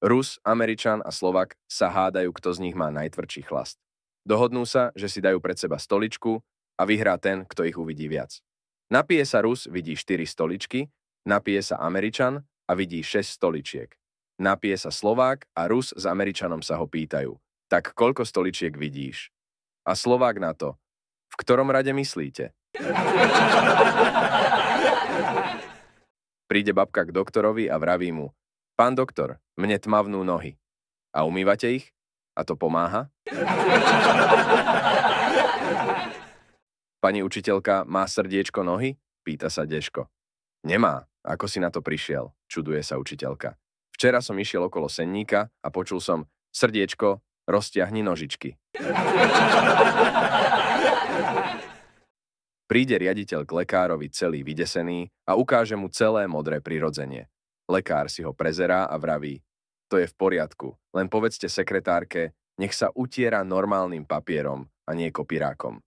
Rus, Američan a Slovak sa hádajú, kto z nich má najtvrdší chlast. Dohodnú sa, že si dajú pred seba stoličku a vyhrá ten, kto ich uvidí viac. Napije sa Rus, vidí 4 stoličky, napije sa Američan a vidí 6 stoličiek. Napije sa Slovák a Rus s Američanom sa ho pýtajú: tak koľko stoličiek vidíš? A Slovák na to: v ktorom rade myslíte? Príde babka k doktorovi a vraví mu: pán doktor, mne tmavnú nohy. A umývate ich? A to pomáha? Pani učiteľka, má srdiečko nohy? Pýta sa Deško. Nemá. Ako si na to prišiel? Čuduje sa učiteľka. Včera som išiel okolo senníka a počul som: srdiečko, roztiahni nožičky. Príde riaditeľ k lekárovi celý vydesený a ukáže mu celé modré prirodzenie. Lekár si ho prezerá a vraví: to je v poriadku, len povedzte sekretárke, nech sa utiera normálnym papierom a nie kopírákom.